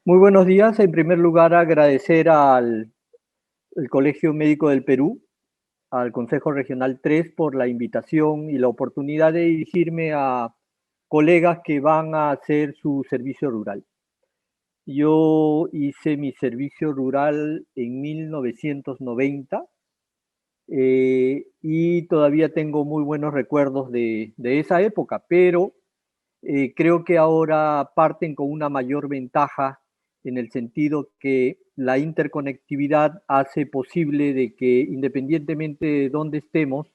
Muy buenos días. En primer lugar, agradecer al Colegio Médico del Perú, al Consejo Regional 3 por la invitación y la oportunidad de dirigirme a colegas que van a hacer su servicio rural. Yo hice mi servicio rural en 1990 y todavía tengo muy buenos recuerdos de esa época, pero creo que ahora parten con una mayor ventaja en el sentido que la interconectividad hace posible de que independientemente de dónde estemos,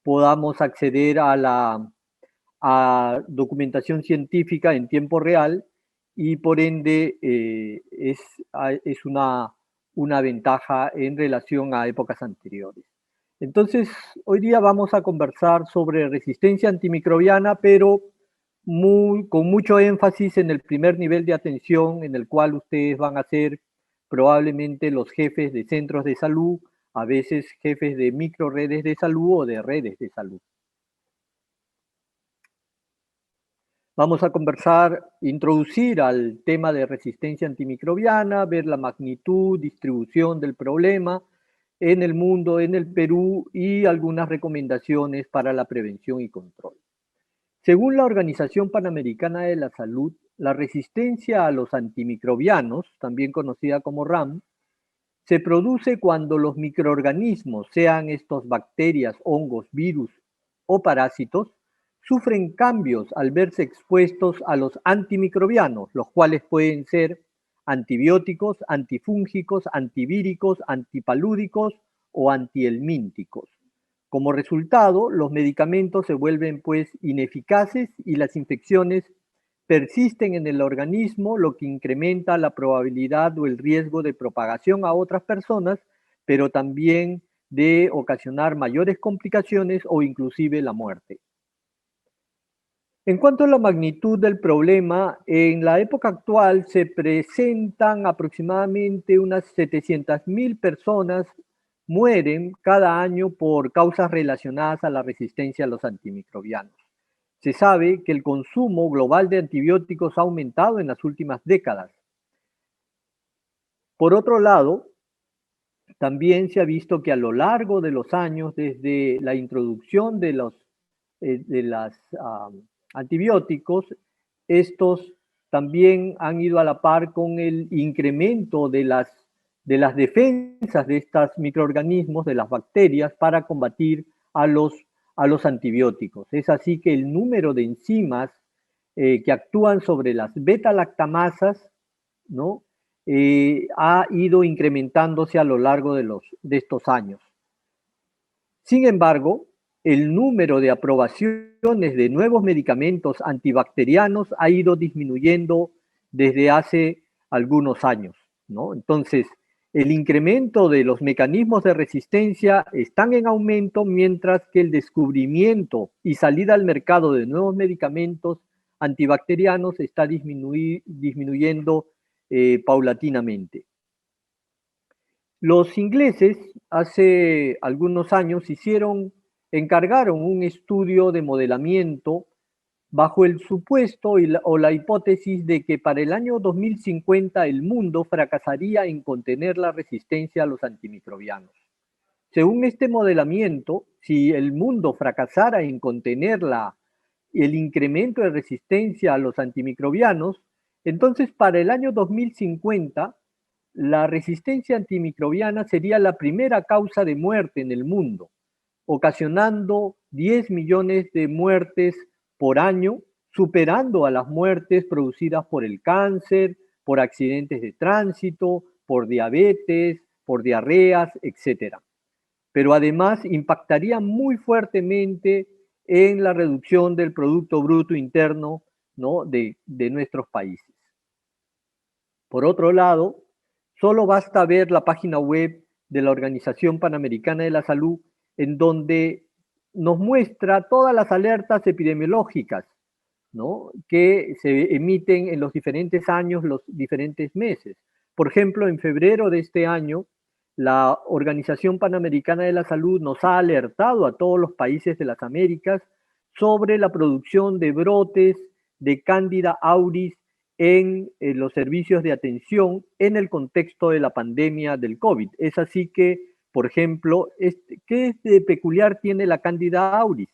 podamos acceder a documentación científica en tiempo real y por ende es una ventaja en relación a épocas anteriores. Entonces, hoy día vamos a conversar sobre resistencia antimicrobiana, pero con mucho énfasis en el primer nivel de atención en el cual ustedes van a ser probablemente los jefes de centros de salud, a veces jefes de microredes de salud o de redes de salud. Vamos a conversar, introducir al tema de resistencia antimicrobiana, ver la magnitud, distribución del problema en el mundo, en el Perú y algunas recomendaciones para la prevención y control. Según la Organización Panamericana de la Salud, la resistencia a los antimicrobianos, también conocida como RAM, se produce cuando los microorganismos, sean estos bacterias, hongos, virus o parásitos, sufren cambios al verse expuestos a los antimicrobianos, los cuales pueden ser antibióticos, antifúngicos, antivíricos, antipalúdicos o antihelmínticos. Como resultado, los medicamentos se vuelven pues ineficaces y las infecciones persisten en el organismo, lo que incrementa la probabilidad o el riesgo de propagación a otras personas, pero también de ocasionar mayores complicaciones o inclusive la muerte. En cuanto a la magnitud del problema, en la época actual se presentan aproximadamente unas 700.000 personas mueren cada año por causas relacionadas a la resistencia a los antimicrobianos. Se sabe que el consumo global de antibióticos ha aumentado en las últimas décadas. Por otro lado, también se ha visto que a lo largo de los años, desde la introducción de los antibióticos, estos también han ido a la par con el incremento de las defensas de estos microorganismos, de las bacterias, para combatir a los antibióticos. Es así que el número de enzimas que actúan sobre las beta-lactamasas, ¿no? Ha ido incrementándose a lo largo de estos años. Sin embargo, el número de aprobaciones de nuevos medicamentos antibacterianos ha ido disminuyendo desde hace algunos años, ¿no? Entonces, el incremento de los mecanismos de resistencia están en aumento, mientras que el descubrimiento y salida al mercado de nuevos medicamentos antibacterianos está disminuyendo paulatinamente. Los ingleses hace algunos años encargaron un estudio de modelamiento bajo el supuesto o la hipótesis de que para el año 2050 el mundo fracasaría en contener la resistencia a los antimicrobianos. Según este modelamiento, si el mundo fracasara en contener el incremento de resistencia a los antimicrobianos, entonces para el año 2050 la resistencia antimicrobiana sería la primera causa de muerte en el mundo, ocasionando 10 millones de muertes por año, superando a las muertes producidas por el cáncer, por accidentes de tránsito, por diabetes, por diarreas, etc. Pero además impactaría muy fuertemente en la reducción del Producto Bruto Interno, ¿no? de nuestros países. Por otro lado, solo basta ver la página web de la Organización Panamericana de la Salud, en donde nos muestra todas las alertas epidemiológicas, ¿no? que se emiten en los diferentes años, los diferentes meses. Por ejemplo, en febrero de este año, la Organización Panamericana de la Salud nos ha alertado a todos los países de las Américas sobre la producción de brotes de Candida auris en los servicios de atención en el contexto de la pandemia del COVID. Es así que, por ejemplo, ¿qué de peculiar tiene la Candida auris?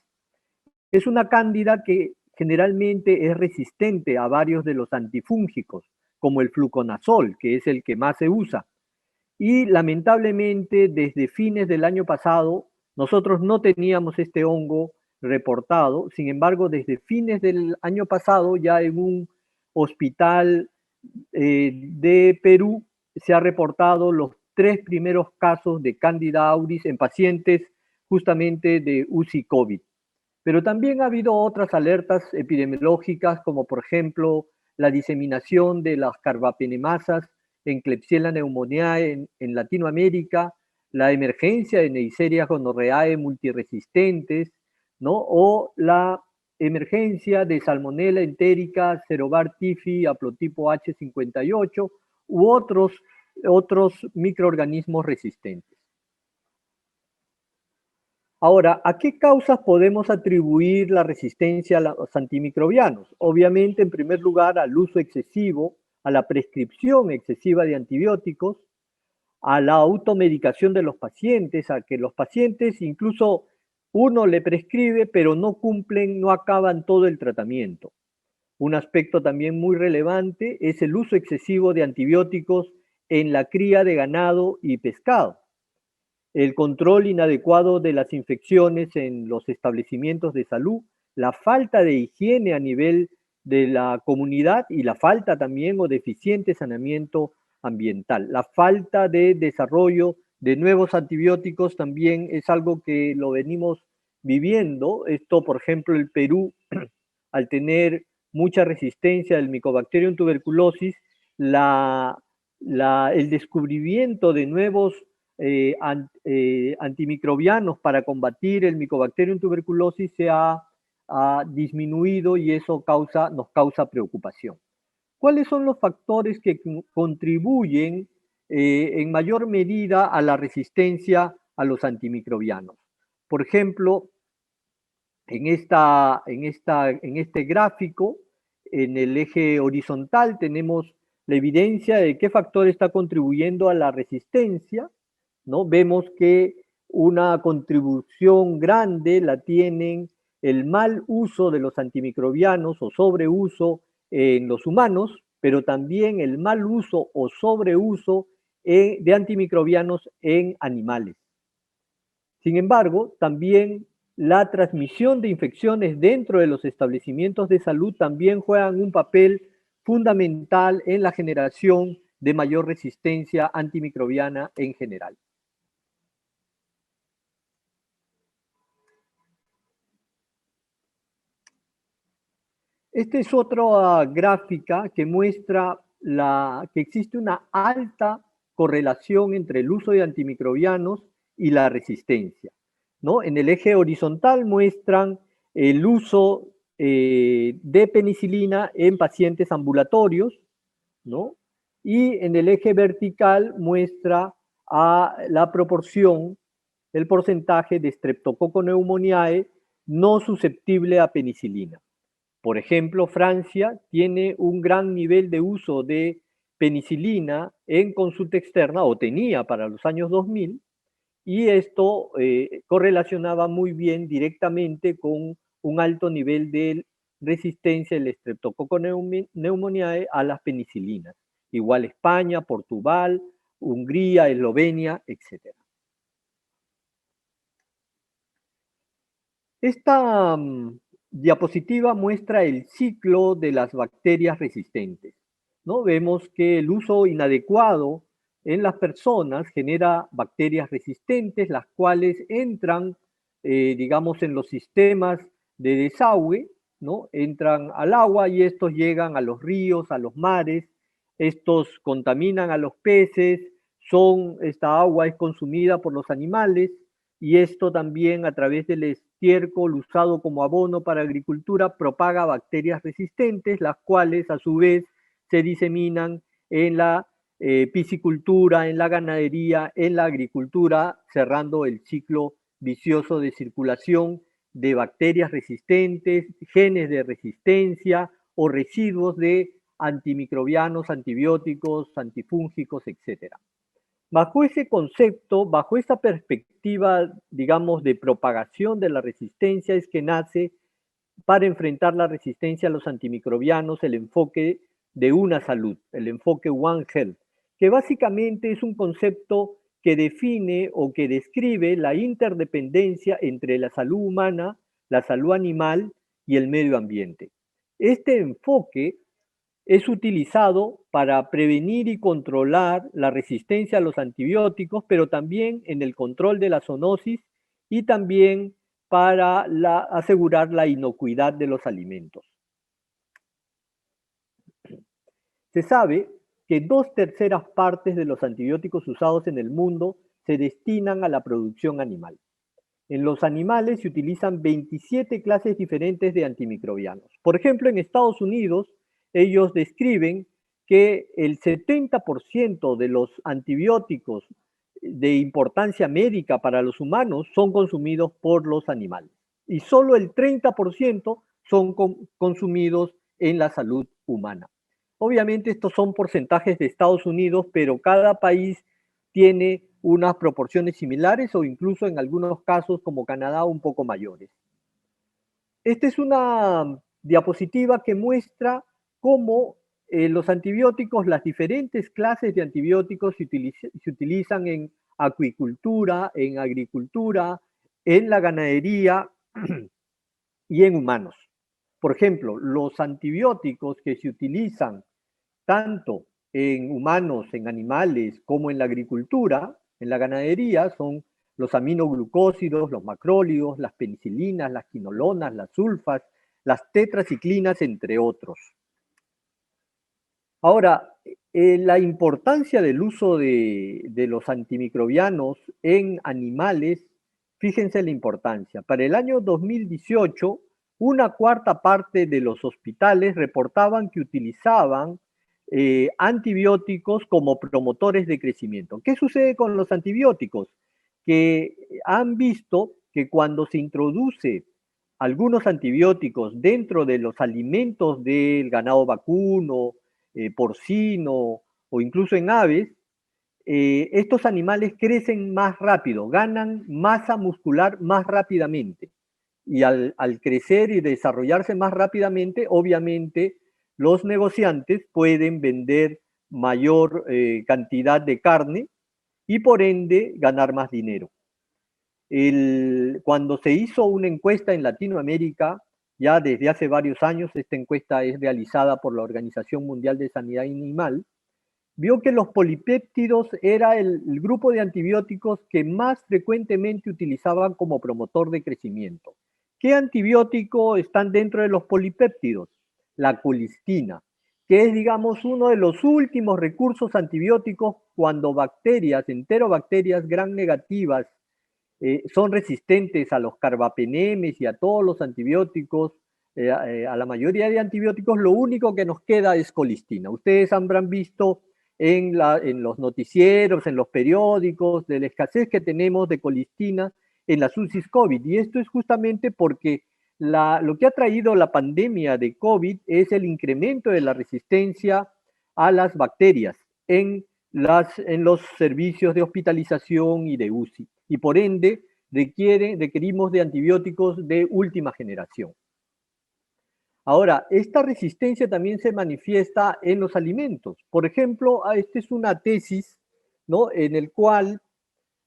Es una cándida que generalmente es resistente a varios de los antifúngicos, como el fluconazol, que es el que más se usa. Y lamentablemente, desde fines del año pasado, nosotros no teníamos este hongo reportado. Sin embargo, desde fines del año pasado, ya en un hospital de Perú se ha reportado los 3 primeros casos de Candida auris en pacientes justamente de UCI COVID. Pero también ha habido otras alertas epidemiológicas, como por ejemplo la diseminación de las carbapenemasas en Klebsiella pneumoniae en Latinoamérica, la emergencia de Neisseria gonorrhoeae multiresistentes, ¿no? O la emergencia de Salmonella entérica, Cerobar tifi, haplotipo H58 u otros microorganismos resistentes. Ahora, ¿a qué causas podemos atribuir la resistencia a los antimicrobianos? Obviamente, en primer lugar, al uso excesivo, a la prescripción excesiva de antibióticos, a la automedicación de los pacientes, a que los pacientes incluso uno le prescribe, pero no cumplen, no acaban todo el tratamiento. Un aspecto también muy relevante es el uso excesivo de antibióticos en la cría de ganado y pescado. El control inadecuado de las infecciones en los establecimientos de salud, la falta de higiene a nivel de la comunidad y la falta también o deficiente saneamiento ambiental. La falta de desarrollo de nuevos antibióticos también es algo que lo venimos viviendo. Esto, por ejemplo, el Perú, al tener mucha resistencia del Mycobacterium tuberculosis, el descubrimiento de nuevos antimicrobianos para combatir el Mycobacterium tuberculosis se ha disminuido y eso nos causa preocupación. ¿Cuáles son los factores que contribuyen en mayor medida a la resistencia a los antimicrobianos? Por ejemplo, en este gráfico, en el eje horizontal, tenemos la evidencia de qué factor está contribuyendo a la resistencia, ¿no? Vemos que una contribución grande la tienen el mal uso de los antimicrobianos o sobreuso en los humanos, pero también el mal uso o sobreuso de antimicrobianos en animales. Sin embargo, también la transmisión de infecciones dentro de los establecimientos de salud también juegan un papel fundamental en la generación de mayor resistencia antimicrobiana en general. Esta es otra gráfica que muestra que existe una alta correlación entre el uso de antimicrobianos y la resistencia, ¿no? En el eje horizontal muestran el uso de penicilina en pacientes ambulatorios, ¿no? Y en el eje vertical muestra la proporción, el porcentaje de Streptococcus pneumoniae no susceptible a penicilina. Por ejemplo, Francia tiene un gran nivel de uso de penicilina en consulta externa, o tenía para los años 2000, y esto correlacionaba muy bien directamente con un alto nivel de resistencia del Streptococcus pneumoniae a las penicilinas. Igual España, Portugal, Hungría, Eslovenia, etc. Esta diapositiva muestra el ciclo de las bacterias resistentes, ¿no? Vemos que el uso inadecuado en las personas genera bacterias resistentes, las cuales entran, digamos, en los sistemas de desagüe, ¿no? Entran al agua y estos llegan a los ríos, a los mares, estos contaminan a los peces, esta agua es consumida por los animales, y esto también a través del estiércol usado como abono para agricultura propaga bacterias resistentes, las cuales a su vez se diseminan en la piscicultura, en la ganadería, en la agricultura, cerrando el ciclo vicioso de circulación de bacterias resistentes, genes de resistencia o residuos de antimicrobianos, antibióticos, antifúngicos, etc. Bajo ese concepto, bajo esa perspectiva, digamos, de propagación de la resistencia, es que nace para enfrentar la resistencia a los antimicrobianos el enfoque de una salud, el enfoque One Health, que básicamente es un concepto que define o que describe la interdependencia entre la salud humana, la salud animal y el medio ambiente. Este enfoque es utilizado para prevenir y controlar la resistencia a los antibióticos, pero también en el control de la zoonosis y también para asegurar la inocuidad de los alimentos. Se sabe que 2/3 partes de los antibióticos usados en el mundo se destinan a la producción animal. En los animales se utilizan 27 clases diferentes de antimicrobianos. Por ejemplo, en Estados Unidos, ellos describen que el 70% de los antibióticos de importancia médica para los humanos son consumidos por los animales y solo el 30% son consumidos en la salud humana. Obviamente estos son porcentajes de Estados Unidos, pero cada país tiene unas proporciones similares o incluso en algunos casos como Canadá un poco mayores. Esta es una diapositiva que muestra cómo los antibióticos, las diferentes clases de antibióticos se utilizan en acuicultura, en agricultura, en la ganadería y en humanos. Por ejemplo, los antibióticos que se utilizan tanto en humanos, en animales, como en la agricultura, en la ganadería, son los aminoglucósidos, los macrólidos, las penicilinas, las quinolonas, las sulfas, las tetraciclinas, entre otros. Ahora, la importancia del uso de los antimicrobianos en animales, fíjense la importancia. Para el año 2018, una cuarta parte de los hospitales reportaban que utilizaban antibióticos como promotores de crecimiento. ¿Qué sucede con los antibióticos? Que han visto que cuando se introduce algunos antibióticos dentro de los alimentos del ganado vacuno, porcino o incluso en aves, estos animales crecen más rápido, ganan masa muscular más rápidamente. Y al crecer y desarrollarse más rápidamente, obviamente los negociantes pueden vender mayor cantidad de carne y por ende ganar más dinero. Cuando se hizo una encuesta en Latinoamérica, ya desde hace varios años, esta encuesta es realizada por la Organización Mundial de Sanidad Animal, vio que los polipéptidos era el grupo de antibióticos que más frecuentemente utilizaban como promotor de crecimiento. ¿Qué antibiótico están dentro de los polipéptidos? La colistina, que es, digamos, uno de los últimos recursos antibióticos cuando bacterias, enterobacterias gram negativas, son resistentes a los carbapenemes y a todos los antibióticos, a la mayoría de antibióticos, lo único que nos queda es colistina. Ustedes habrán visto en los noticieros, en los periódicos, de la escasez que tenemos de colistina en las UCIs COVID. Y esto es justamente porque lo que ha traído la pandemia de COVID es el incremento de la resistencia a las bacterias en los servicios de hospitalización y de UCI. Y por ende, requerimos de antibióticos de última generación. Ahora, esta resistencia también se manifiesta en los alimentos. Por ejemplo, esta es una tesis, ¿no? En el cual,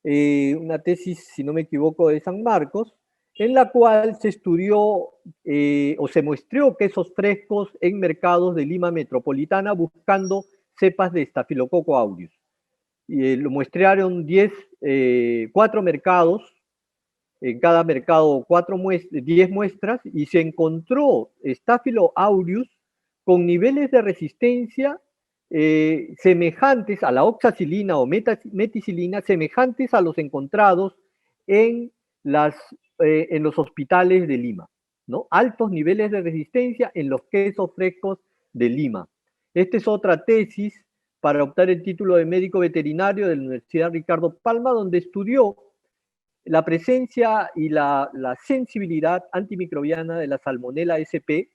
una tesis, si no me equivoco, de San Marcos, en la cual se estudió o se muestreó quesos frescos en mercados de Lima metropolitana buscando cepas de Staphylococcus aureus. Lo muestrearon 4 mercados, en cada mercado 10 muestras, y se encontró Staphylococcus aureus con niveles de resistencia semejantes a la oxacilina o meticilina, semejantes a los encontrados en los hospitales de Lima, ¿no? Altos niveles de resistencia en los quesos frescos de Lima. Esta es otra tesis para optar el título de médico veterinario de la Universidad Ricardo Palma, donde estudió la presencia y la sensibilidad antimicrobiana de la Salmonella sp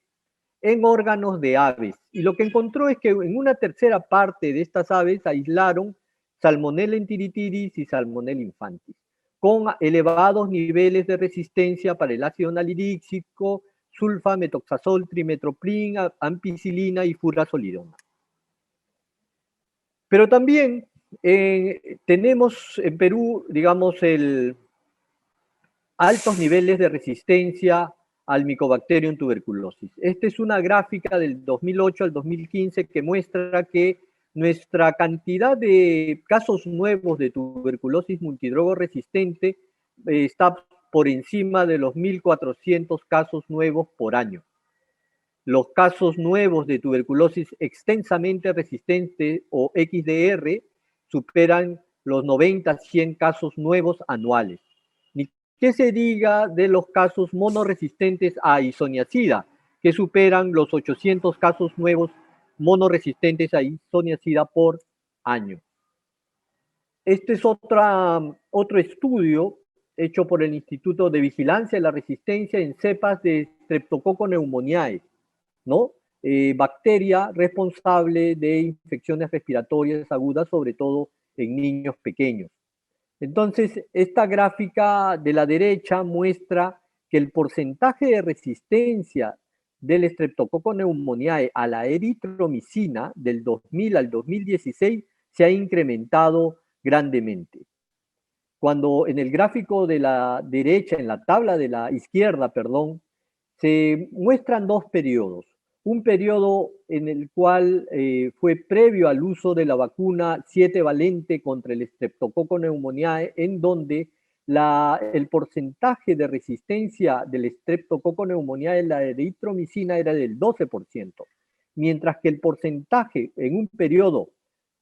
en órganos de aves. Y lo que encontró es que en una tercera parte de estas aves aislaron Salmonella enteritidis y Salmonella infantis, con elevados niveles de resistencia para el ácido nalidíxico, sulfa, metoxazol, trimetoprim, ampicilina y furazolidona. Pero también tenemos en Perú, digamos, altos niveles de resistencia al Mycobacterium tuberculosis. Esta es una gráfica del 2008 al 2015 que muestra que nuestra cantidad de casos nuevos de tuberculosis multidrogo resistente está por encima de los 1.400 casos nuevos por año. Los casos nuevos de tuberculosis extensamente resistente o XDR superan los 90-100 casos nuevos anuales. Ni que se diga de los casos monoresistentes a isoniazida, que superan los 800 casos nuevos monoresistentes a isoniazida por año. Este es otro estudio hecho por el Instituto de Vigilancia de la Resistencia en cepas de Streptococcus pneumoniae, ¿no? Bacteria responsable de infecciones respiratorias agudas, sobre todo en niños pequeños. Entonces, esta gráfica de la derecha muestra que el porcentaje de resistencia del Streptococcus pneumoniae a la eritromicina del 2000 al 2016 se ha incrementado grandemente. Cuando en el gráfico de la derecha, en la tabla de la izquierda, perdón, se muestran dos periodos. Un periodo en el cual fue previo al uso de la vacuna 7 valente contra el Streptococcus pneumoniae, en donde el porcentaje de resistencia del Streptococcus pneumoniae en la eritromicina era del 12%, mientras que el porcentaje en un periodo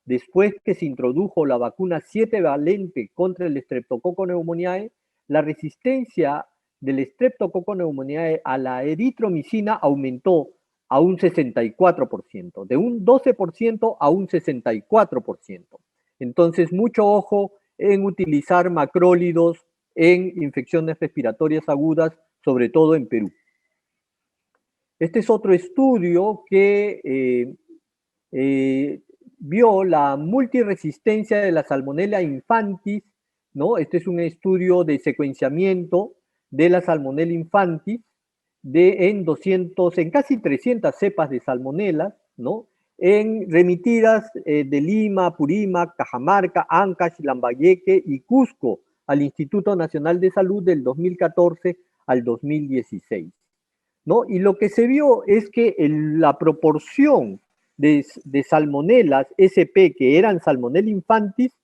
después que se introdujo la vacuna 7 valente contra el Streptococcus pneumoniae, la resistencia del Streptococcus pneumoniae a la eritromicina aumentó a un 64%, de un 12% a un 64%. Entonces, mucho ojo en utilizar macrólidos en infecciones respiratorias agudas, sobre todo en Perú. Este es otro estudio que vio la multiresistencia de la Salmonella infantis, ¿no? Este es un estudio de secuenciamiento de la Salmonella infantis en casi 300 cepas de salmonela, ¿no? Remitidas de Lima, Purímac, Cajamarca, Ancash, Lambayeque y Cusco al Instituto Nacional de Salud del 2014 al 2016, ¿no? Y lo que se vio es que la proporción de salmonelas SP que eran Salmonella infantis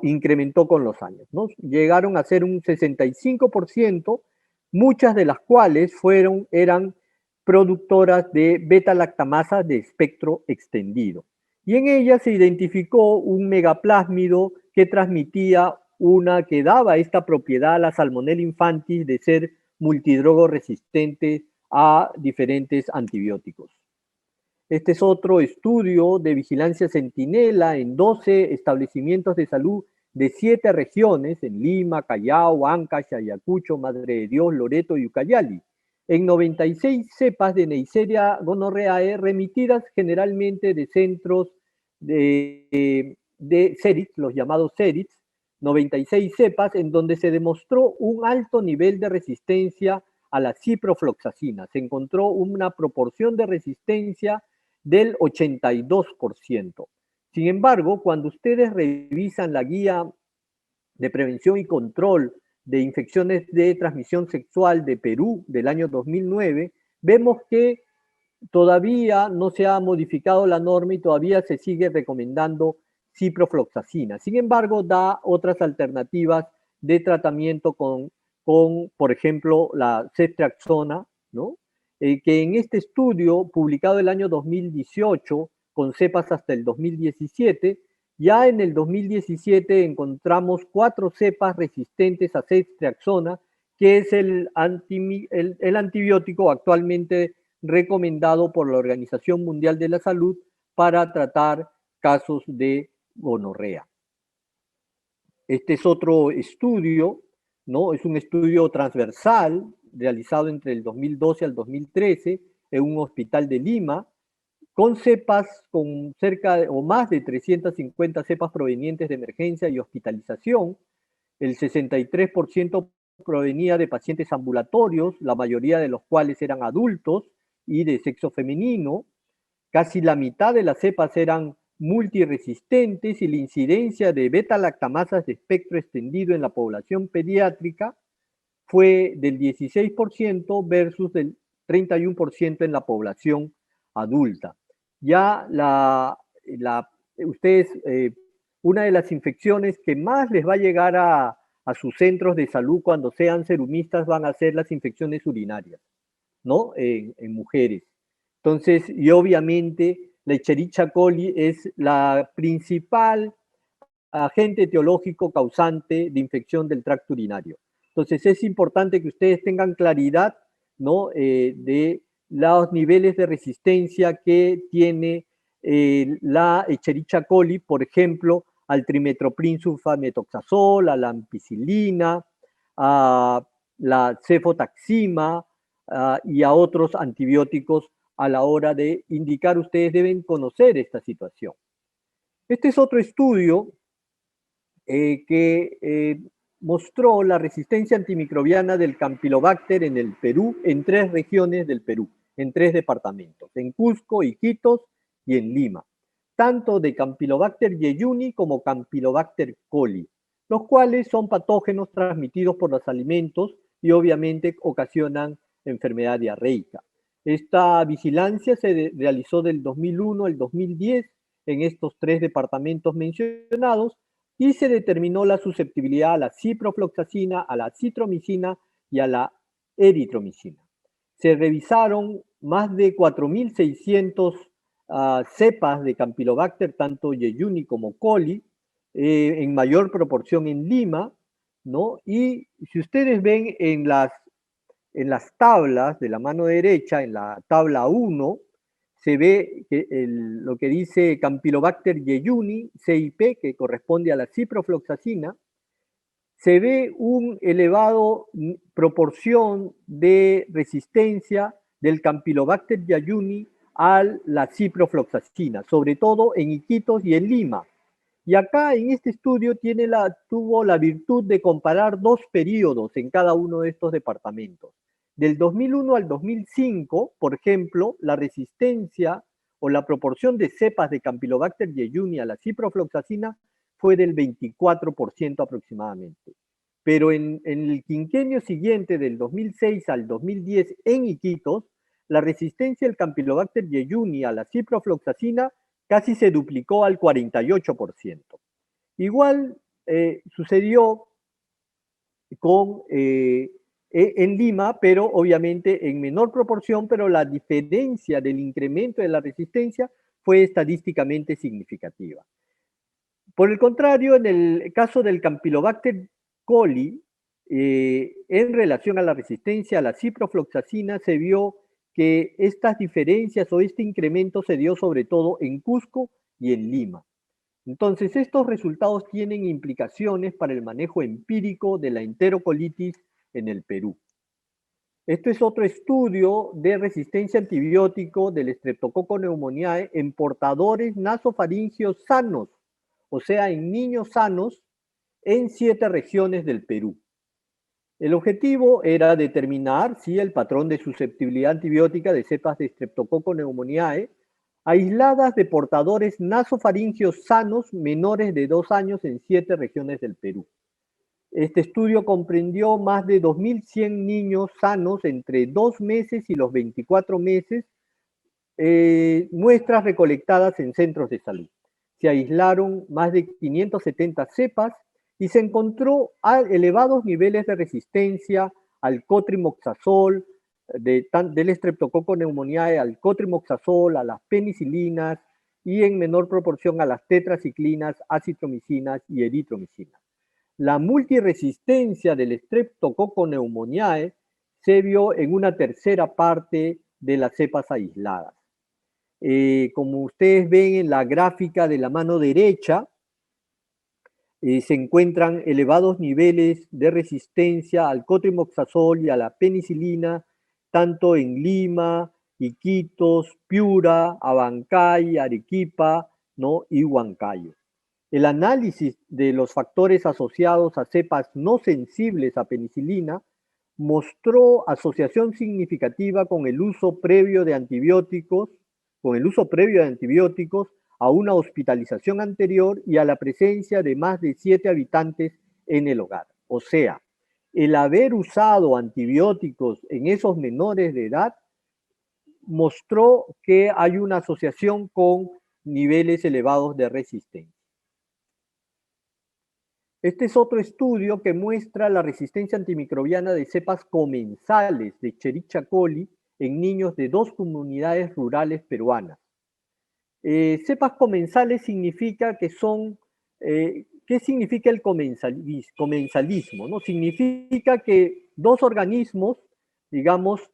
incrementó con los años, ¿no? Llegaron a ser un 65%, muchas de las cuales eran productoras de beta-lactamasa de espectro extendido. Y en ellas se identificó un megaplásmido que que daba esta propiedad a la Salmonella infantis de ser multidrogo resistente a diferentes antibióticos. Este es otro estudio de vigilancia centinela en 12 establecimientos de salud de 7 regiones, en Lima, Callao, Ancash, Ayacucho, Madre de Dios, Loreto y Ucayali, en 96 cepas de Neisseria gonorrhoeae remitidas generalmente de centros de CERITS, los llamados CERITS, 96 cepas en donde se demostró un alto nivel de resistencia a la ciprofloxacina. Se encontró una proporción de resistencia del 82%. Sin embargo, cuando ustedes revisan la guía de prevención y control de infecciones de transmisión sexual de Perú del año 2009, vemos que todavía no se ha modificado la norma y todavía se sigue recomendando ciprofloxacina. Sin embargo, da otras alternativas de tratamiento con por ejemplo, la ceftriaxona, ¿no? Que en este estudio, publicado el año 2018, con cepas hasta el 2017, ya en el 2017 encontramos 4 cepas resistentes a ceftriaxona, que es el antibiótico actualmente recomendado por la Organización Mundial de la Salud para tratar casos de gonorrea. Este es otro estudio, ¿no? Es un estudio transversal realizado entre el 2012 al 2013 en un hospital de Lima, con cepas, con o más de 350 cepas provenientes de emergencia y hospitalización. El 63% provenía de pacientes ambulatorios, la mayoría de los cuales eran adultos y de sexo femenino. Casi la mitad de las cepas eran multiresistentes y la incidencia de beta-lactamasas de espectro extendido en la población pediátrica fue del 16% versus del 31% en la población adulta. Ya ustedes, una de las infecciones que más les va a llegar a sus centros de salud cuando sean serumistas van a ser las infecciones urinarias, ¿no? En mujeres. Entonces, y obviamente la Escherichia coli es la principal agente etiológico causante de infección del tracto urinario. Entonces, es importante que ustedes tengan claridad, ¿no? De los niveles de resistencia que tiene la Escherichia coli, por ejemplo, al trimetoprim sulfametoxazol, a la ampicilina, a la cefotaxima y a otros antibióticos a la hora de indicar. Ustedes deben conocer esta situación. Este es otro estudio que mostró la resistencia antimicrobiana del Campylobacter en el Perú, en 3 regiones del Perú, en 3 departamentos, en Cusco, Iquitos y en Lima, tanto de Campylobacter jejuni como Campylobacter coli, los cuales son patógenos transmitidos por los alimentos y obviamente ocasionan enfermedad diarreica. Esta vigilancia se realizó del 2001 al 2010 en estos 3 departamentos mencionados y se determinó la susceptibilidad a la ciprofloxacina, a la citromicina y a la eritromicina. Se revisaron más de 4.600 cepas de Campylobacter, tanto jejuni como coli, en mayor proporción en Lima, ¿no? Y si ustedes ven en las tablas de la mano derecha, en la tabla 1, se ve que lo que dice Campylobacter jejuni, CIP, que corresponde a la ciprofloxacina, se ve un elevado proporción de resistencia del Campylobacter jejuni a la ciprofloxacina, sobre todo en Iquitos y en Lima. Y acá en este estudio tuvo la virtud de comparar 2 periodos en cada uno de estos departamentos. Del 2001 al 2005, por ejemplo, la resistencia o la proporción de cepas de Campylobacter jejuni a la ciprofloxacina fue del 24% aproximadamente. Pero en el quinquenio siguiente, del 2006 al 2010, en Iquitos, la resistencia del Campylobacter jejuni a la ciprofloxacina casi se duplicó al 48%. Igual sucedió en Lima, pero obviamente en menor proporción, pero la diferencia del incremento de la resistencia fue estadísticamente significativa. Por el contrario, en el caso del Campylobacter coli, en relación a la resistencia a la ciprofloxacina, se vio que estas diferencias o este incremento se dio sobre todo en Cusco y en Lima. Entonces, estos resultados tienen implicaciones para el manejo empírico de la enterocolitis en el Perú. Este es otro estudio de resistencia antibiótico del Streptococcus pneumoniae en portadores nasofaringios sanos, o sea, en niños sanos, en 7 regiones del Perú. El objetivo era determinar si el patrón de susceptibilidad antibiótica de cepas de Streptococcus pneumoniae aisladas de portadores nasofaringios sanos menores de 2 años en 7 regiones del Perú. Este estudio comprendió más de 2.100 niños sanos entre 2 meses y los 24 meses, muestras recolectadas en centros de salud. Se aislaron más de 570 cepas y se encontró elevados niveles de resistencia al cotrimoxazol, del Streptococcus pneumoniae, al cotrimoxazol, a las penicilinas y en menor proporción a las tetraciclinas, acitromicinas y eritromicinas. La multiresistencia del Streptococcus pneumoniae se vio en una tercera parte de las cepas aisladas. Como ustedes ven en la gráfica de la mano derecha, se encuentran elevados niveles de resistencia al cotrimoxazol y a la penicilina, tanto en Lima, Iquitos, Piura, Abancay, Arequipa, ¿no? Y Huancayo. El análisis de los factores asociados a cepas no sensibles a penicilina mostró asociación significativa con el uso previo de antibióticos, a una hospitalización anterior y a la presencia de más de 7 habitantes en el hogar. O sea, el haber usado antibióticos en esos menores de edad mostró que hay una asociación con niveles elevados de resistencia. Este es otro estudio que muestra la resistencia antimicrobiana de cepas comensales de Escherichia coli en niños de 2 comunidades rurales peruanas. Cepas comensales significa que son, ¿qué significa el comensalismo? ¿No? Significa que dos organismos, digamos,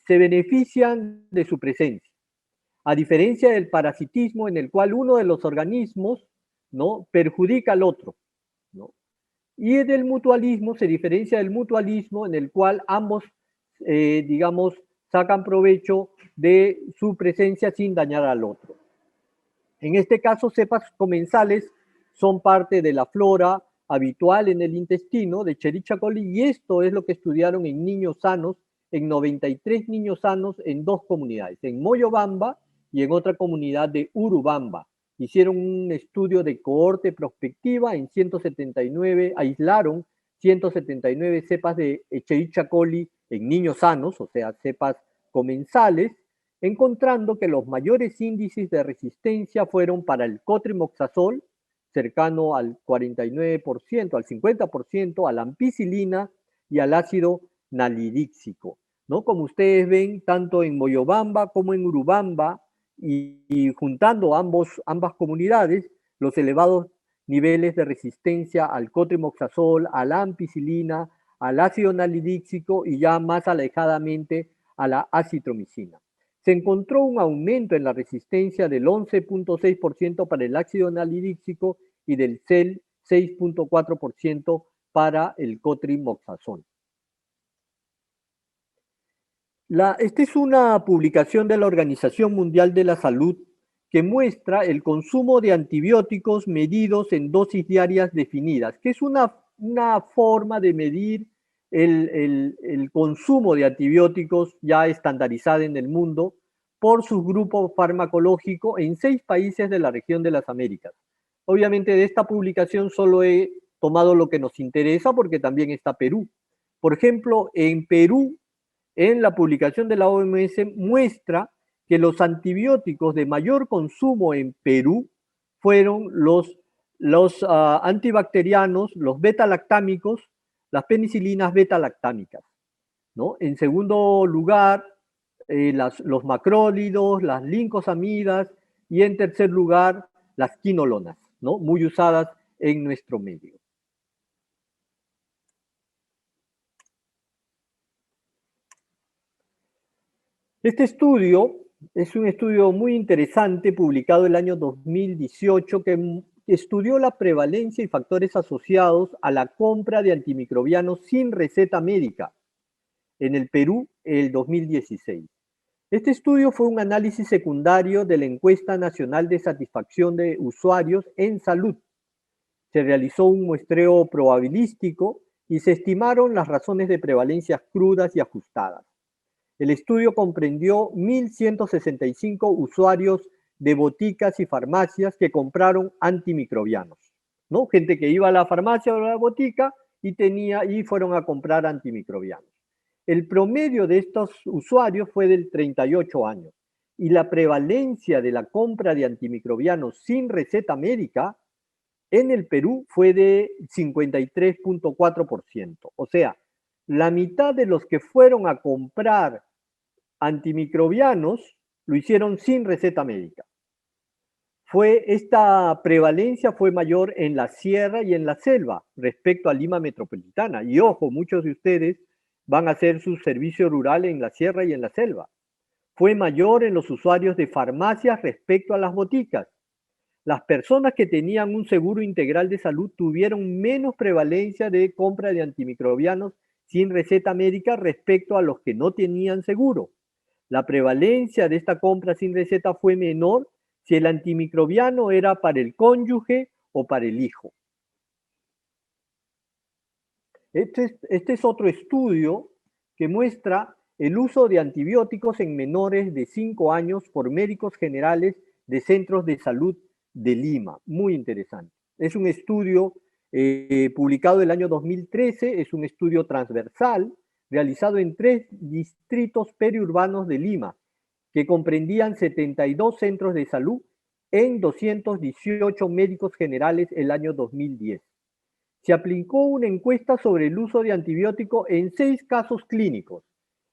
se benefician de su presencia, a diferencia del parasitismo en el cual uno de los organismos, ¿no?, perjudica al otro, ¿no? Y del mutualismo se diferencia del mutualismo en el cual ambos, digamos, sacan provecho de su presencia sin dañar al otro. En este caso, cepas comensales son parte de la flora habitual en el intestino de Escherichia coli y esto es lo que estudiaron en niños sanos, en 93 niños sanos en 2 comunidades, en Moyobamba y en otra comunidad de Urubamba. Hicieron un estudio de cohorte prospectiva en 179, aislaron 179 cepas de Escherichia coli en niños sanos, o sea, cepas comensales, encontrando que los mayores índices de resistencia fueron para el cotrimoxazol, cercano al 49%, al 50%, a la ampicilina y al ácido nalidíxico, ¿no? Como ustedes ven, tanto en Moyobamba como en Urubamba, y juntando ambas comunidades, los elevados niveles de resistencia al cotrimoxazol, a la ampicilina, al ácido nalidíxico y ya más alejadamente a la acitromicina. Se encontró un aumento en la resistencia del 11.6% para el ácido nalidíxico y del 6.4% para el cotrimoxazol. Esta es una publicación de la Organización Mundial de la Salud que muestra el consumo de antibióticos medidos en dosis diarias definidas, que es una forma de medir el consumo de antibióticos ya estandarizada en el mundo por su grupo farmacológico en 6 países de la región de las Américas. Obviamente de esta publicación solo he tomado lo que nos interesa porque también está Perú. Por ejemplo, en Perú, en la publicación de la OMS muestra que los antibióticos de mayor consumo en Perú fueron los antibacterianos, los beta-lactámicos, las penicilinas beta-lactámicas, ¿no? En segundo lugar, los macrólidos, las lincosamidas y en tercer lugar, las quinolonas, ¿no? Muy usadas en nuestro medio. Este estudio es un estudio muy interesante publicado el año 2018 que estudió la prevalencia y factores asociados a la compra de antimicrobianos sin receta médica en el Perú el 2016. Este estudio fue un análisis secundario de la Encuesta Nacional de Satisfacción de Usuarios en Salud. Se realizó un muestreo probabilístico y se estimaron las razones de prevalencias crudas y ajustadas. El estudio comprendió 1.165 usuarios de boticas y farmacias que compraron antimicrobianos, ¿no? Gente que iba a la farmacia o a la botica y fueron a comprar antimicrobianos. El promedio de estos usuarios fue del 38 años y la prevalencia de la compra de antimicrobianos sin receta médica en el Perú fue de 53.4%. O sea, la mitad de los que fueron a comprar antimicrobianos lo hicieron sin receta médica. Esta prevalencia fue mayor en la sierra y en la selva respecto a Lima metropolitana. Y ojo, muchos de ustedes van a hacer su servicio rural en la sierra y en la selva. Fue mayor en los usuarios de farmacias respecto a las boticas. Las personas que tenían un seguro integral de salud tuvieron menos prevalencia de compra de antimicrobianos sin receta médica respecto a los que no tenían seguro. La prevalencia de esta compra sin receta fue menor si el antimicrobiano era para el cónyuge o para el hijo. Este es otro estudio que muestra el uso de antibióticos en menores de 5 años por médicos generales de centros de salud de Lima. Muy interesante. Es un estudio publicado el año 2013, es un estudio transversal realizado en 3 distritos periurbanos de Lima, que comprendían 72 centros de salud en 218 médicos generales el año 2010. Se aplicó una encuesta sobre el uso de antibióticos en 6 casos clínicos,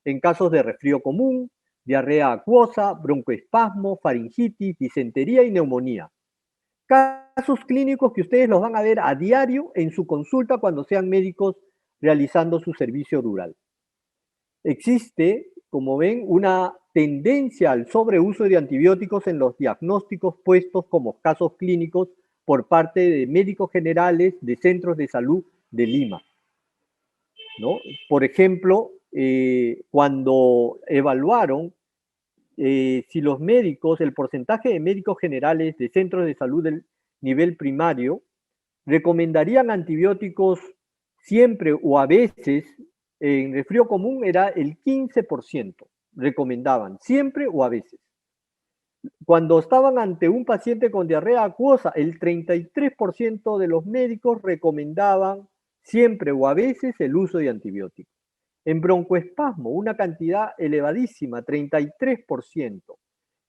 en casos de resfrío común, diarrea acuosa, broncoespasmo, faringitis, disentería y neumonía. Casos clínicos que ustedes los van a ver a diario en su consulta cuando sean médicos realizando su servicio rural. Existe, como ven, una tendencia al sobreuso de antibióticos en los diagnósticos puestos como casos clínicos por parte de médicos generales de centros de salud de Lima, ¿no? Por ejemplo, cuando evaluaron si los médicos, el porcentaje de médicos generales de centros de salud del nivel primario recomendarían antibióticos siempre o a veces, en resfrío común era el 15%, recomendaban siempre o a veces. Cuando estaban ante un paciente con diarrea acuosa, el 33% de los médicos recomendaban siempre o a veces el uso de antibióticos. En broncoespasmo, una cantidad elevadísima, 33%.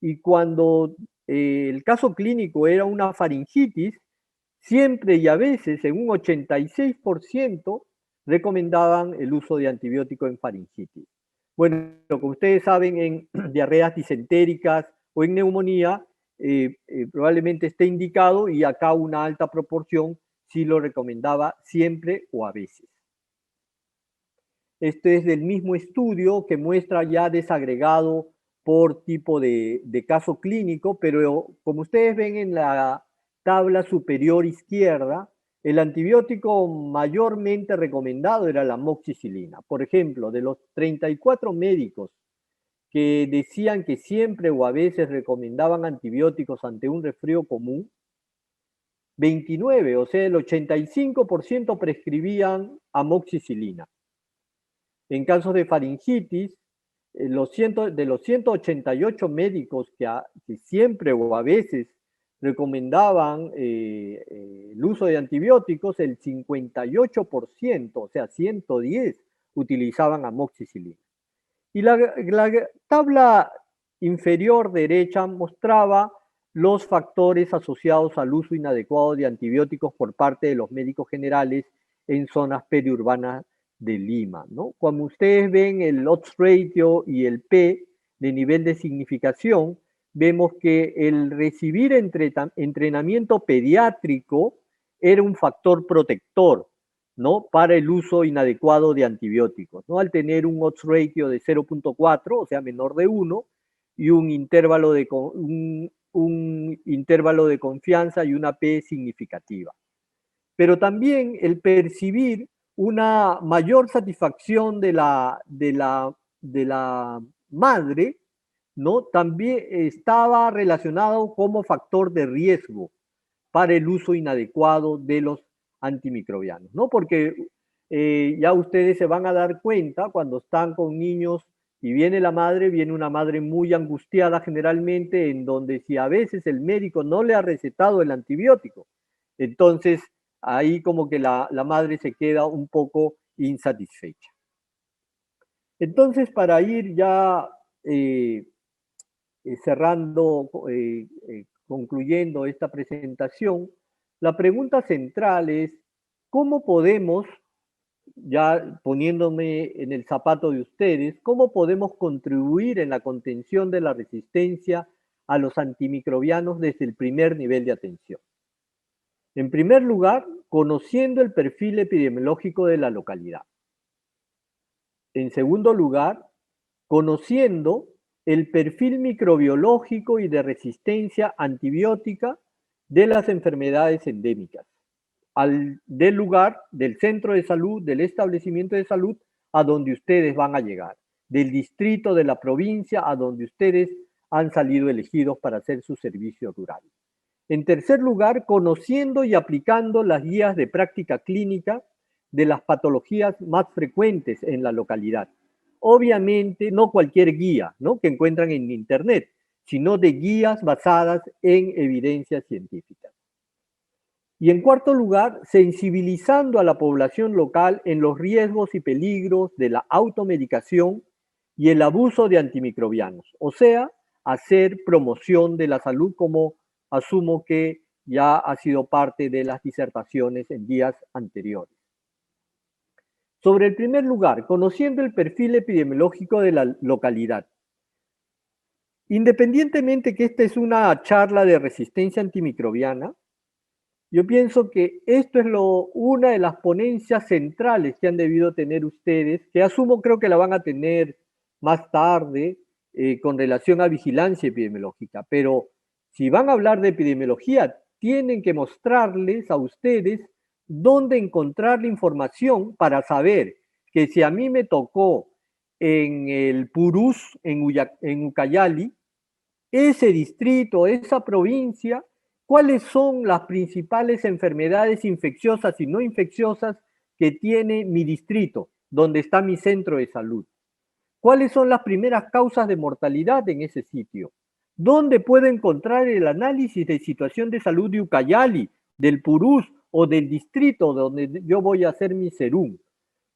Y cuando el caso clínico era una faringitis, siempre y a veces, en un 86%, recomendaban el uso de antibiótico en faringitis. Bueno, como ustedes saben, en diarreas disentéricas o en neumonía, probablemente esté indicado y acá una alta proporción sí lo recomendaba siempre o a veces. Este es del mismo estudio que muestra ya desagregado por tipo de caso clínico, pero como ustedes ven en la tabla superior izquierda, el antibiótico mayormente recomendado era la amoxicilina. Por ejemplo, de los 34 médicos que decían que siempre o a veces recomendaban antibióticos ante un resfrío común, 29, o sea, el 85% prescribían amoxicilina. En casos de faringitis, de los 188 médicos que siempre o a veces recomendaban el uso de antibióticos, el 58%, o sea, 110, utilizaban amoxicilina. Y la tabla inferior derecha mostraba los factores asociados al uso inadecuado de antibióticos por parte de los médicos generales en zonas periurbanas de Lima, ¿no? Como ustedes ven el odds ratio y el P de nivel de significación, vemos que el recibir entrenamiento pediátrico era un factor protector, ¿no? Para el uso inadecuado de antibióticos, ¿no? Al tener un odds ratio de 0.4, o sea, menor de 1, y un intervalo de confianza y una P significativa. Pero también el percibir una mayor satisfacción de la madre, ¿no? También estaba relacionado como factor de riesgo para el uso inadecuado de los antimicrobianos, ¿no? Porque ya ustedes se van a dar cuenta cuando están con niños y viene la madre, viene una madre muy angustiada generalmente, en donde si a veces el médico no le ha recetado el antibiótico, entonces ahí como que la madre se queda un poco insatisfecha. Entonces, para ir ya cerrando, concluyendo esta presentación, la pregunta central es, ¿cómo podemos, ya poniéndome en el zapato de ustedes, cómo podemos contribuir en la contención de la resistencia a los antimicrobianos desde el primer nivel de atención? En primer lugar, conociendo el perfil epidemiológico de la localidad. En segundo lugar, conociendo el perfil microbiológico y de resistencia antibiótica de las enfermedades endémicas, del lugar, del centro de salud, del establecimiento de salud a donde ustedes van a llegar. del distrito, de la provincia a donde ustedes han salido elegidos para hacer su servicio rural. En tercer lugar, conociendo y aplicando las guías de práctica clínica de las patologías más frecuentes en la localidad. Obviamente, no cualquier guía, ¿no?, que encuentran en Internet, sino de guías basadas en evidencias científicas. Y en cuarto lugar, sensibilizando a la población local en los riesgos y peligros de la automedicación y el abuso de antimicrobianos, o sea, hacer promoción de la salud, como asumo que ya ha sido parte de las disertaciones en días anteriores. Sobre el primer lugar, conociendo el perfil epidemiológico de la localidad. Independientemente que esta es una charla de resistencia antimicrobiana, yo pienso que esto es una de las ponencias centrales que han debido tener ustedes, que asumo creo que la van a tener más tarde con relación a vigilancia epidemiológica. Pero si van a hablar de epidemiología, tienen que mostrarles a ustedes dónde encontrar la información para saber que si a mí me tocó en el Purús, en Ucayali, ese distrito, esa provincia, cuáles son las principales enfermedades infecciosas y no infecciosas que tiene mi distrito, donde está mi centro de salud. ¿Cuáles son las primeras causas de mortalidad en ese sitio? ¿Dónde puedo encontrar el análisis de situación de salud de Ucayali, del Purús o del distrito donde yo voy a hacer mi serum?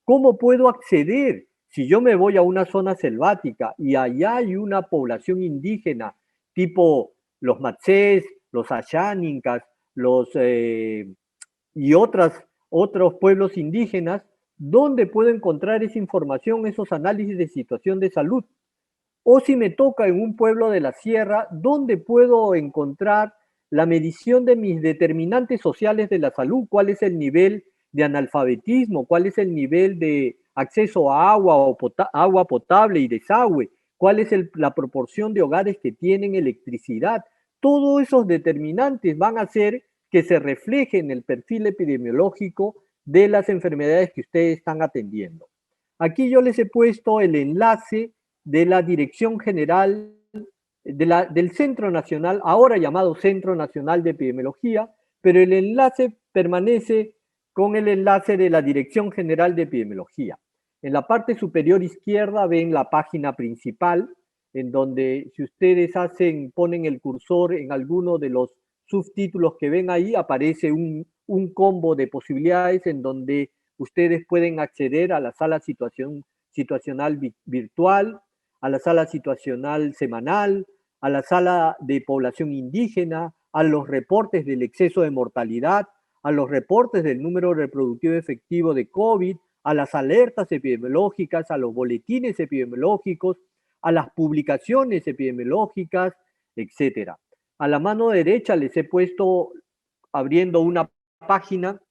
¿Cómo puedo acceder si yo me voy a una zona selvática y allá hay una población indígena tipo los Matsés, los Asháninkas, y otros pueblos indígenas? ¿Dónde puedo encontrar esa información, esos análisis de situación de salud? O si me toca en un pueblo de la sierra, ¿dónde puedo encontrar la medición de mis determinantes sociales de la salud? ¿Cuál es el nivel de analfabetismo? ¿Cuál es el nivel de acceso a agua o agua potable y desagüe? ¿Cuál es la proporción de hogares que tienen electricidad? Todos esos determinantes van a hacer que se refleje en el perfil epidemiológico de las enfermedades que ustedes están atendiendo. Aquí yo les he puesto el enlace de la Dirección General del Centro Nacional, ahora llamado Centro Nacional de Epidemiología, pero el enlace permanece con el enlace de la Dirección General de Epidemiología. En la parte superior izquierda ven la página principal, en donde si ustedes ponen el cursor en alguno de los subtítulos que ven ahí, aparece un combo de posibilidades en donde ustedes pueden acceder a la sala situacional virtual, a la sala situacional semanal, a la sala de población indígena, a los reportes del exceso de mortalidad, a los reportes del número reproductivo efectivo de COVID, a las alertas epidemiológicas, a los boletines epidemiológicos, a las publicaciones epidemiológicas, etc. A la mano derecha les he puesto, abriendo una página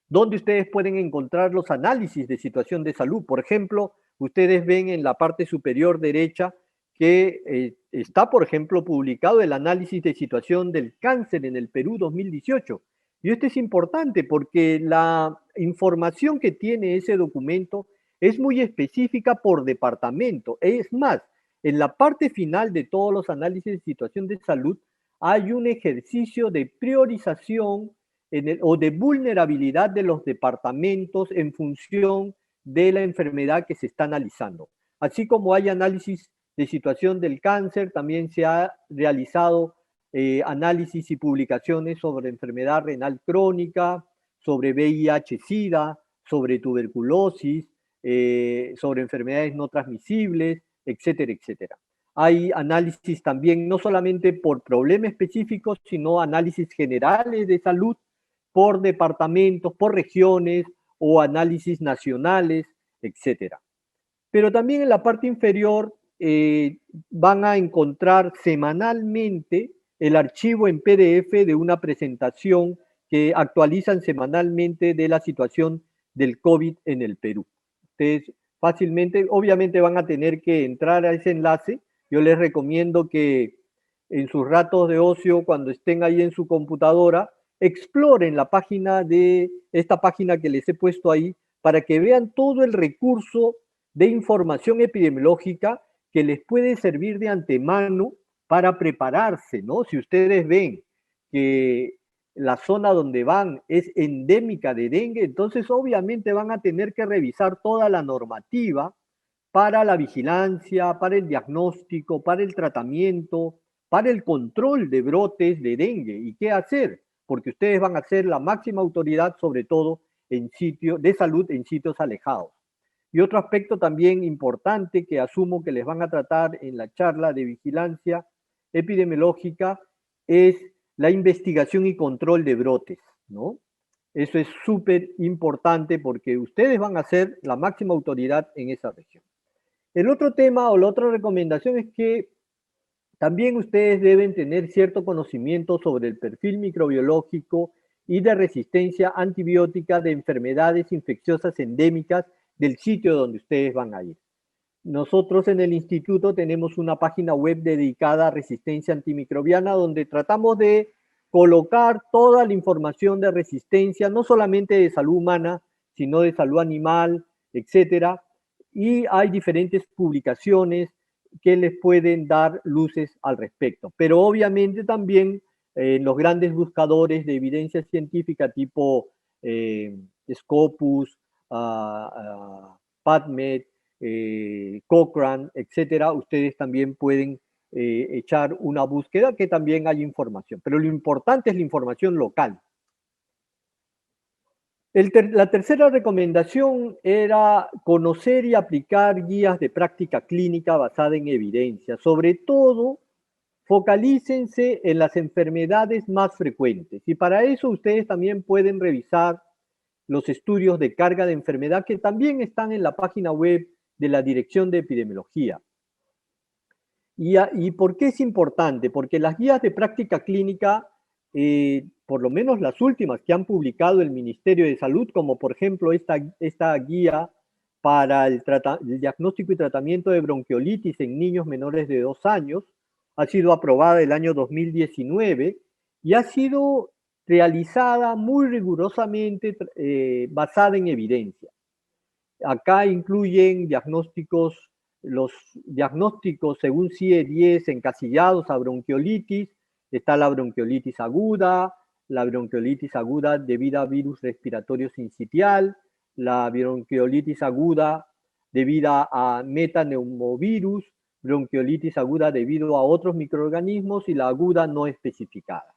donde ustedes pueden encontrar los análisis de situación de salud. Por ejemplo, ustedes ven en la parte superior derecha que está, por ejemplo, publicado el análisis de situación del cáncer en el Perú 2018. Y esto es importante porque la información que tiene ese documento es muy específica por departamento. Es más, en la parte final de todos los análisis de situación de salud hay un ejercicio de priorización o de vulnerabilidad de los departamentos en función de la enfermedad que se está analizando. Así como hay análisis de situación del cáncer, también se ha realizado análisis y publicaciones sobre enfermedad renal crónica, sobre VIH-Sida, sobre tuberculosis, sobre enfermedades no transmisibles, etcétera, etcétera. Hay análisis también no solamente por problemas específicos, sino análisis generales de salud por departamentos, por regiones o análisis nacionales, etcétera. Pero también en la parte inferior van a encontrar semanalmente el archivo en PDF de una presentación que actualizan semanalmente de la situación del COVID en el Perú. Ustedes fácilmente, obviamente van a tener que entrar a ese enlace. Yo les recomiendo que en sus ratos de ocio, cuando estén ahí en su computadora, exploren la página de esta página que les he puesto ahí para que vean todo el recurso de información epidemiológica que les puede servir de antemano para prepararse, ¿no? Si ustedes ven que la zona donde van es endémica de dengue, entonces obviamente van a tener que revisar toda la normativa para la vigilancia, para el diagnóstico, para el tratamiento, para el control de brotes de dengue. ¿Y qué hacer? Porque ustedes van a ser la máxima autoridad, sobre todo en sitios de salud en sitios alejados. Y otro aspecto también importante que asumo que les van a tratar en la charla de vigilancia epidemiológica es la investigación y control de brotes, ¿no? Eso es súper importante porque ustedes van a ser la máxima autoridad en esa región. El otro tema o la otra recomendación es que también ustedes deben tener cierto conocimiento sobre el perfil microbiológico y de resistencia antibiótica de enfermedades infecciosas endémicas del sitio donde ustedes van a ir. Nosotros en el instituto tenemos una página web dedicada a resistencia antimicrobiana donde tratamos de colocar toda la información de resistencia, no solamente de salud humana, sino de salud animal, etcétera. Y hay diferentes publicaciones que les pueden dar luces al respecto. Pero obviamente también los grandes buscadores de evidencia científica tipo Scopus, PubMed, Cochrane, etcétera, ustedes también pueden echar una búsqueda que también hay información. Pero lo importante es la información local. La tercera recomendación era conocer y aplicar guías de práctica clínica basada en evidencia. Sobre todo, focalícense en las enfermedades más frecuentes. Y para eso ustedes también pueden revisar los estudios de carga de enfermedad que también están en la página web de la Dirección de Epidemiología. ¿Y por qué es importante? Porque las guías de práctica clínica, por lo menos las últimas que han publicado el Ministerio de Salud, como por ejemplo esta guía para el diagnóstico y tratamiento de bronquiolitis en niños menores de 2 años, ha sido aprobada el año 2019 y ha sido realizada muy rigurosamente basada en evidencia. Acá incluyen los diagnósticos según CIE-10 encasillados a bronquiolitis. Está la bronquiolitis aguda debida a virus respiratorio sincitial, la bronquiolitis aguda debida a metaneumovirus, bronquiolitis aguda debido a otros microorganismos y la aguda no especificada.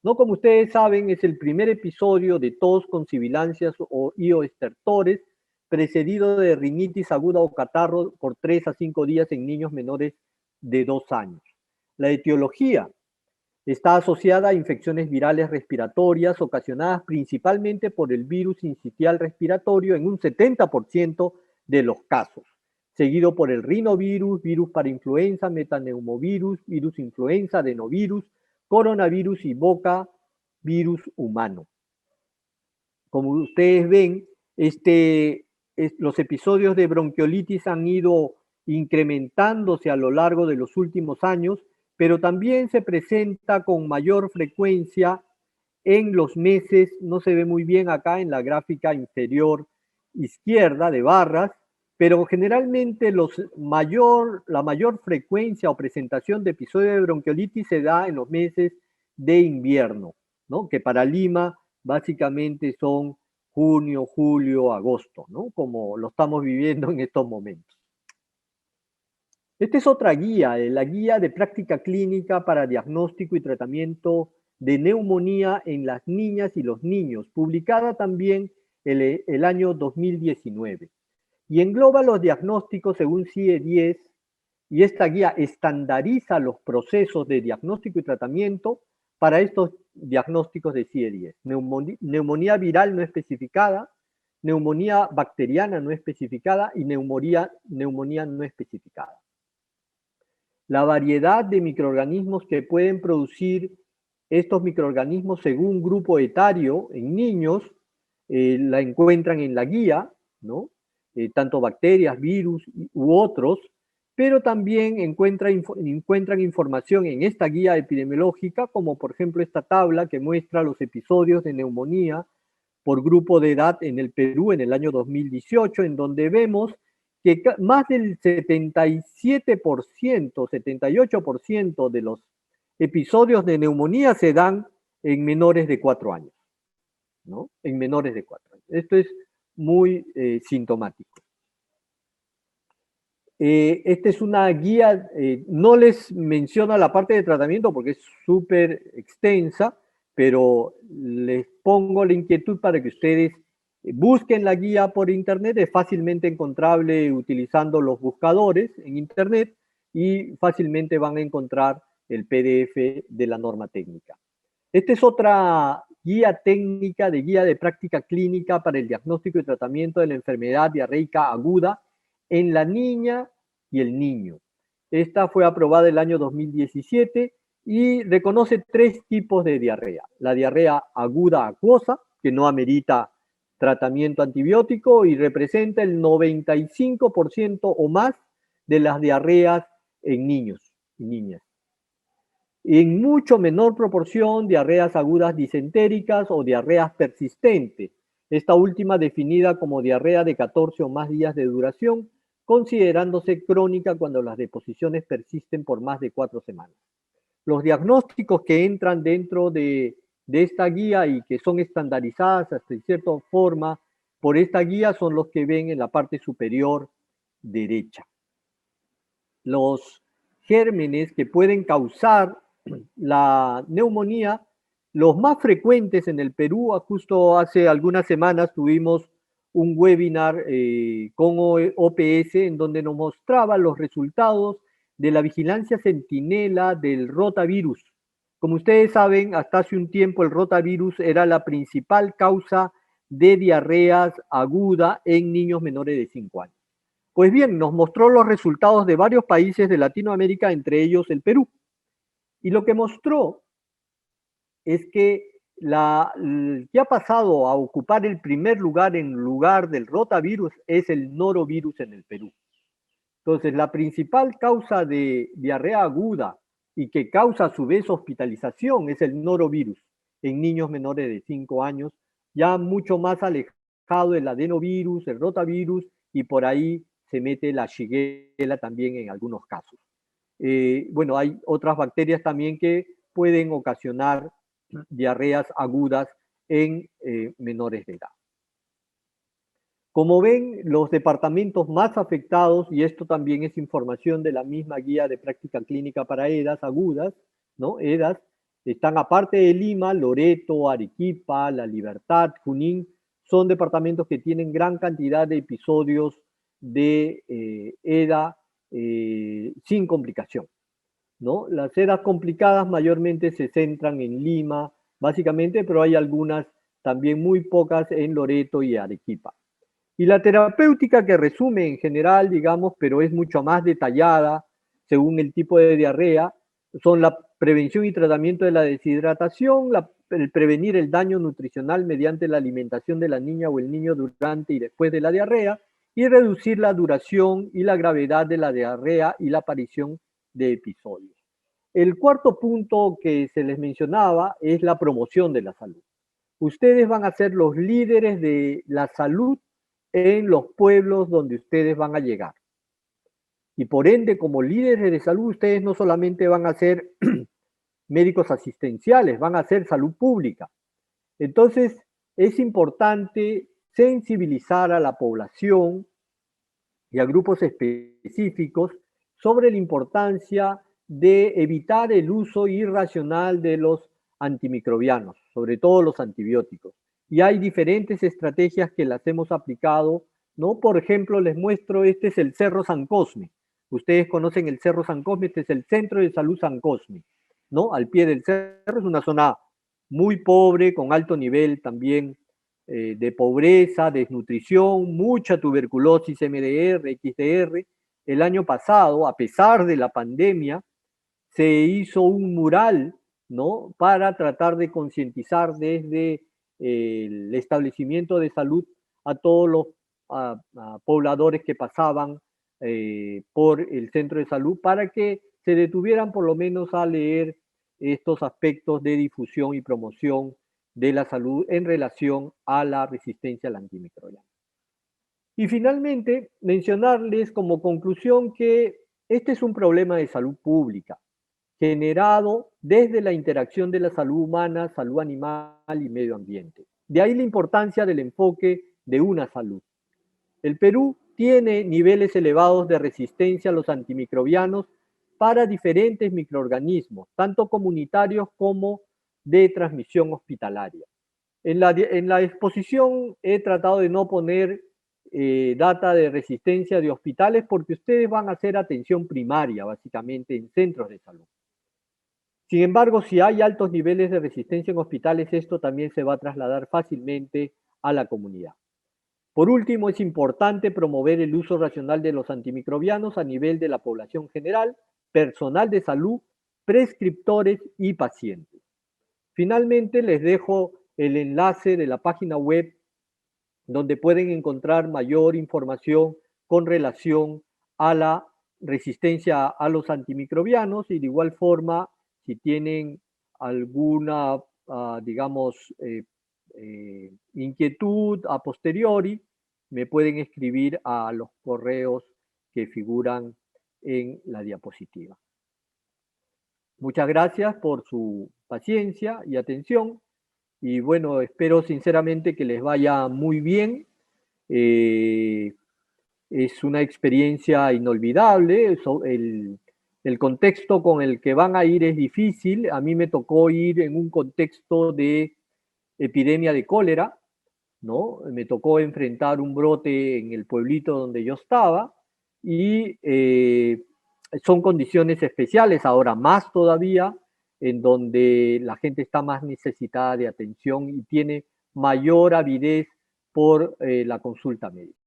¿No? Como ustedes saben, es el primer episodio de tos con sibilancias o estertores, precedido de rinitis aguda o catarro por 3 a 5 días en niños menores de 2 años. La etiología está asociada a infecciones virales respiratorias ocasionadas principalmente por el virus sincitial respiratorio en un 70% de los casos, seguido por el rinovirus, virus para influenza, metaneumovirus, virus influenza, adenovirus, coronavirus y boca virus humano. Como ustedes ven, los episodios de bronquiolitis han ido incrementándose a lo largo de los últimos años, pero también se presenta con mayor frecuencia en los meses, no se ve muy bien acá en la gráfica inferior izquierda de barras, pero generalmente la mayor frecuencia o presentación de episodios de bronquiolitis se da en los meses de invierno, ¿no? Que para Lima básicamente son junio, julio, agosto, ¿no? Como lo estamos viviendo en estos momentos. Esta es otra guía, la guía de práctica clínica para diagnóstico y tratamiento de neumonía en las niñas y los niños, publicada también el año 2019. Y engloba los diagnósticos según CIE-10 y esta guía estandariza los procesos de diagnóstico y tratamiento para estos diagnósticos de CIE-10. Neumonía viral no especificada, neumonía bacteriana no especificada y neumonía no especificada. La variedad de microorganismos que pueden producir estos microorganismos según grupo etario en niños la encuentran en la guía, ¿no? Tanto bacterias, virus u otros, pero también encuentran información en esta guía epidemiológica, como por ejemplo esta tabla que muestra los episodios de neumonía por grupo de edad en el Perú en el año 2018, en donde vemos que más del 77%, 78% de los episodios de neumonía se dan en menores de 4 años, ¿no? En menores de 4 años. Esto es muy sintomático. Esta es una guía, no les menciono la parte de tratamiento porque es súper extensa, pero les pongo la inquietud para que ustedes busquen la guía por internet, es fácilmente encontrable utilizando los buscadores en internet y fácilmente van a encontrar el PDF de la norma técnica. Esta es otra guía técnica de guía de práctica clínica para el diagnóstico y tratamiento de la enfermedad diarreica aguda en la niña y el niño. Esta fue aprobada el año 2017 y reconoce 3 tipos de diarrea. La diarrea aguda acuosa, que no amerita tratamiento antibiótico y representa el 95% o más de las diarreas en niños y niñas. En mucho menor proporción, diarreas agudas disentéricas o diarreas persistentes, esta última definida como diarrea de 14 o más días de duración, considerándose crónica cuando las deposiciones persisten por más de 4 semanas. Los diagnósticos que entran dentro de esta guía y que son estandarizadas hasta en cierta forma por esta guía son los que ven en la parte superior derecha. Los gérmenes que pueden causar la neumonía, los más frecuentes en el Perú, justo hace algunas semanas tuvimos un webinar con OPS en donde nos mostraba los resultados de la vigilancia centinela del rotavirus. Como ustedes saben, hasta hace un tiempo el rotavirus era la principal causa de diarreas aguda en niños menores de 5 años. Pues bien, nos mostró los resultados de varios países de Latinoamérica, entre ellos el Perú. Y lo que mostró es que que ha pasado a ocupar el primer lugar en lugar del rotavirus es el norovirus en el Perú. Entonces, la principal causa de diarrea aguda y que causa a su vez hospitalización es el norovirus en niños menores de 5 años, ya mucho más alejado del adenovirus, el rotavirus, y por ahí se mete la shigella también en algunos casos. Bueno, hay otras bacterias también que pueden ocasionar diarreas agudas en menores de edad. Como ven, los departamentos más afectados, y esto también es información de la misma guía de práctica clínica para EDAS agudas, ¿no? EDAS, están aparte de Lima, Loreto, Arequipa, La Libertad, Junín, son departamentos que tienen gran cantidad de episodios de EDA sin complicación, ¿no? Las EDAs complicadas mayormente se centran en Lima, básicamente, pero hay algunas también muy pocas en Loreto y Arequipa. Y la terapéutica que resume en general, digamos, pero es mucho más detallada según el tipo de diarrea, son la prevención y tratamiento de la deshidratación, el prevenir el daño nutricional mediante la alimentación de la niña o el niño durante y después de la diarrea, y reducir la duración y la gravedad de la diarrea y la aparición de episodios. El cuarto punto que se les mencionaba es la promoción de la salud. Ustedes van a ser los líderes de la salud en los pueblos donde ustedes van a llegar. Y por ende, como líderes de salud, ustedes no solamente van a ser médicos asistenciales, van a ser salud pública. Entonces, es importante sensibilizar a la población y a grupos específicos sobre la importancia de evitar el uso irracional de los antimicrobianos, sobre todo los antibióticos. Y hay diferentes estrategias que las hemos aplicado, ¿no? Por ejemplo, les muestro, este es el Cerro San Cosme. Ustedes conocen el Cerro San Cosme, este es el Centro de Salud San Cosme, ¿no? Al pie del cerro, es una zona muy pobre, con alto nivel también de pobreza, desnutrición, mucha tuberculosis, MDR, XDR. El año pasado, a pesar de la pandemia, se hizo un mural, ¿no? Para tratar de concientizar desde el establecimiento de salud a todos los pobladores que pasaban por el centro de salud para que se detuvieran por lo menos a leer estos aspectos de difusión y promoción de la salud en relación a la resistencia al antimicrobiano. Y finalmente, mencionarles como conclusión que este es un problema de salud pública, generado desde la interacción de la salud humana, salud animal y medio ambiente. De ahí la importancia del enfoque de una salud. El Perú tiene niveles elevados de resistencia a los antimicrobianos para diferentes microorganismos, tanto comunitarios como de transmisión hospitalaria. En la exposición he tratado de no poner data de resistencia de hospitales porque ustedes van a hacer atención primaria, básicamente, en centros de salud. Sin embargo, si hay altos niveles de resistencia en hospitales, esto también se va a trasladar fácilmente a la comunidad. Por último, es importante promover el uso racional de los antimicrobianos a nivel de la población general, personal de salud, prescriptores y pacientes. Finalmente, les dejo el enlace de la página web donde pueden encontrar mayor información con relación a la resistencia a los antimicrobianos y de igual forma, si tienen alguna, digamos, inquietud a posteriori, me pueden escribir a los correos que figuran en la diapositiva. Muchas gracias por su paciencia y atención. Y bueno, espero sinceramente que les vaya muy bien. Es una experiencia inolvidable. El contexto con el que van a ir es difícil. A mí me tocó ir en un contexto de epidemia de cólera, ¿no? Me tocó enfrentar un brote en el pueblito donde yo estaba y son condiciones especiales, ahora más todavía, en donde la gente está más necesitada de atención y tiene mayor avidez por la consulta médica.